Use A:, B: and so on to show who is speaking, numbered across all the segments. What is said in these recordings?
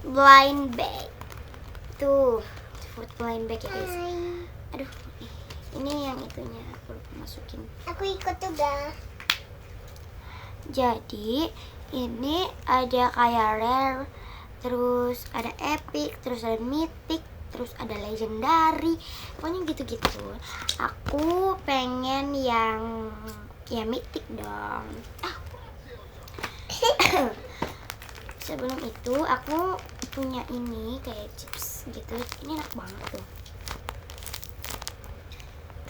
A: blind bag. Tuh, fruit blind bag ya guys. Aduh, ini yang itunya aku masukin.
B: Aku ikut juga.
A: Jadi ini ada kayak rare, terus ada epic, terus ada mythic, terus ada legendary, pokoknya gitu-gitu. Aku pengen yang ya mythic dong. Sebelum itu aku punya ini kayak chips gitu. Ini enak banget tuh.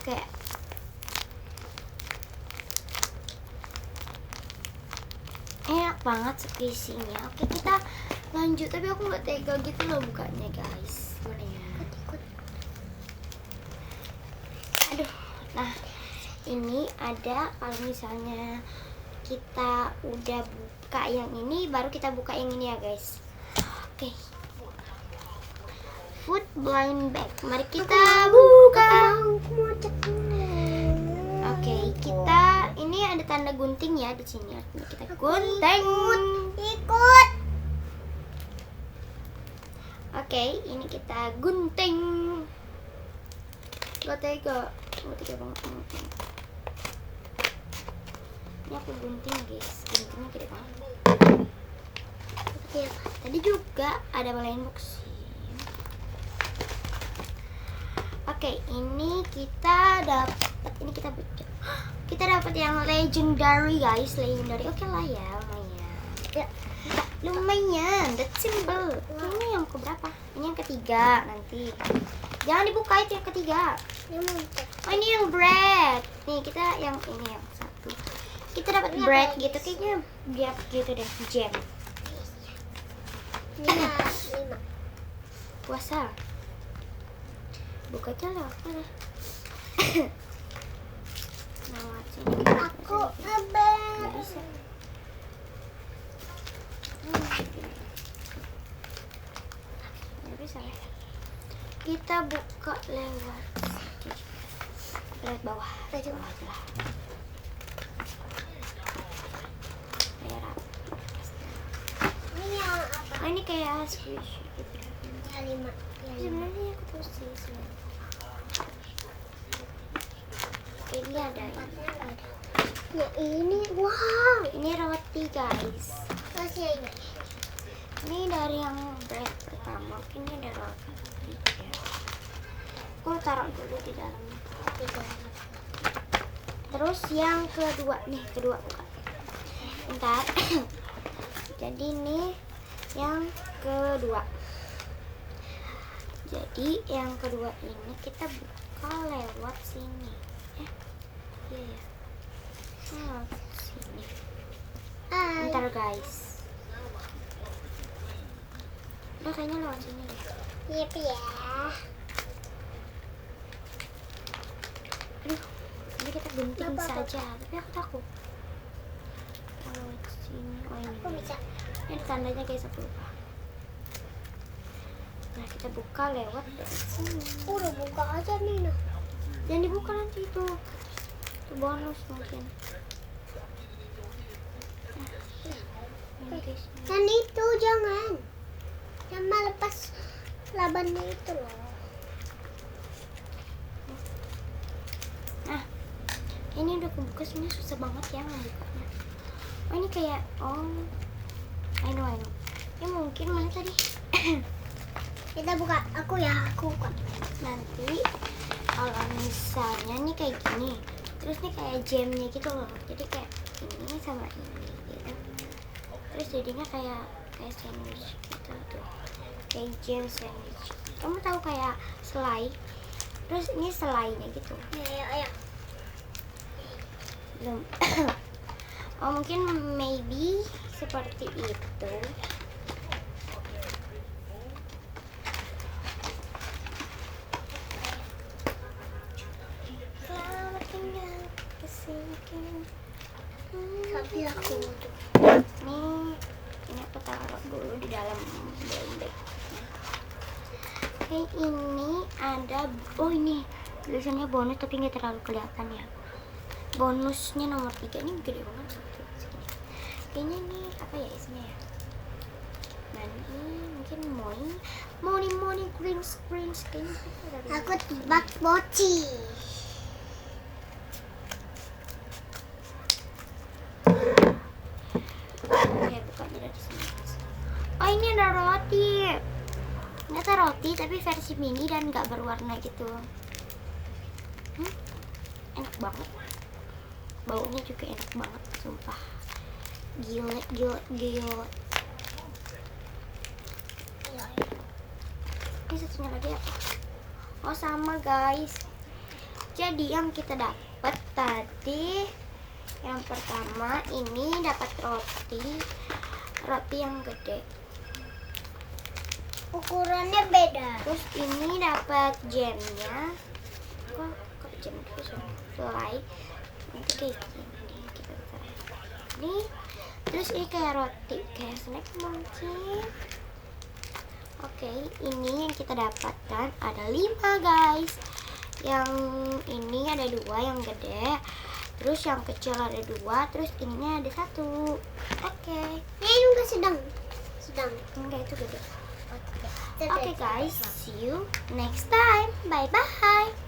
A: Kayak enak banget isinya. Oke, kita lanjut. Tapi aku nggak tega gitu loh bukanya guys. Mana ya? Aduh. Nah, ini ada kalau misalnya kita udah buka yang ini, baru kita buka yang ini ya guys. Oke. Food blind bag. Mari kita buka. Oke, kita ini ada tanda gunting ya di sini. Artinya kita gunting.
B: Ikut.
A: Oke, ini kita gunting. Gak tega banget. Ini aku gunting guys. Guntingnya gede banget. Tadi juga ada blind box. Oke, ini kita dapat. Ini kita dapat yang legendary guys. Legendary. Oke lah ya, lumayan. Ya, lumayan. That's simple. Ini yang keberapa? Ini yang ketiga nanti. Jangan dibuka, itu yang ketiga. Oh, ini yang bread. Nih, kita yang ini yang satu. Kita dapat bread gitu, kayaknya biar gitu deh, jam.
B: 5.
A: Puasa. Buka aja lah. Lewat sini.
B: Aku ngebel.
A: Nggak bisa. Nggak bisa ya. Kita buka lewat bawah. Bawah lah.
B: Ini yang apa?
A: Oh, ini kayak squish gitu.
B: Yang 5.
A: Sebenarnya aku tahu sih sebenarnya. Ini ada.
B: Ya ini, wow.
A: Ini roti guys.
B: Masih ini.
A: Ini dari yang bread pertama. Ini ada roti. Aku taruh dulu di dalamnya. Terus yang kedua nih, kedua bukan. Bentar. Jadi ini yang kedua. Jadi yang kedua ini kita buka lewat sini. Iya ya. Lewat sini. Bentar guys. Udah kayaknya lewat sini deh.
B: Yep ya.
A: Aduh, ini kita gunting saja. Tapi aku takut. Lewat sini. Oh ini.
B: Aku bisa.
A: Ini ada tandanya guys, aku lupa. Nah, kita buka lewat dari sini.
B: Udah buka aja nih. Nah.
A: Jangan dibuka nanti itu. Itu bonus mungkin. Nah, guys.
B: Dan itu jangan lepas labannya itu loh.
A: Nah, ini udah kebuka, sebenarnya susah banget ya membukanya. Oh, ini kayak I know. Ini mungkin mana tadi?
B: Kita buka, aku buka.
A: Nanti kalau misalnya nih kayak gini, terus nih kayak jamnya gitu loh. Jadi kayak ini sama ini gitu. Terus jadinya kayak sandwich gitu tuh. Kayak jam sandwich. Kamu tahu kayak selai? Terus ini selainya gitu.
B: Ayo.
A: Belum. Oh, mungkin maybe seperti itu. Selamat tinggal kesini.
B: Tapi aku
A: Ini aku taruh dulu di dalam bag. Oke, ini ada. Oh, ini tulisannya bonus tapi nggak terlalu kelihatan ya. Bonusnya nomor 3 ini gede banget satu segini. Kayaknya ini apa ya isinya ya? dan ini mungkin Moni green screen
B: Aku tebak mochi.
A: Oke, bukanya dari sini. Oh, ini ada roti. Ternyata roti tapi versi mini dan nggak berwarna gitu. Enak banget. Baunya juga enak banget, sumpah. Gila. Ini satunya lagi apa? Oh, sama guys. Jadi yang kita dapat tadi, yang pertama ini dapat roti yang gede.
B: Ukurannya beda.
A: Terus ini dapat jamnya. Kok jam itu fly? Nanti kayak gini kita taruh. Ini terus ini kayak roti, kayak snack mungkin. Oke, ini yang kita dapatkan ada 5 guys. Yang ini ada 2 yang gede. Terus yang kecil ada 2. Terus ininya ada 1. Oke.
B: Ini juga sedang.
A: Enggak, itu gede.
B: Oke.
A: Oke guys, see you next time. Bye bye.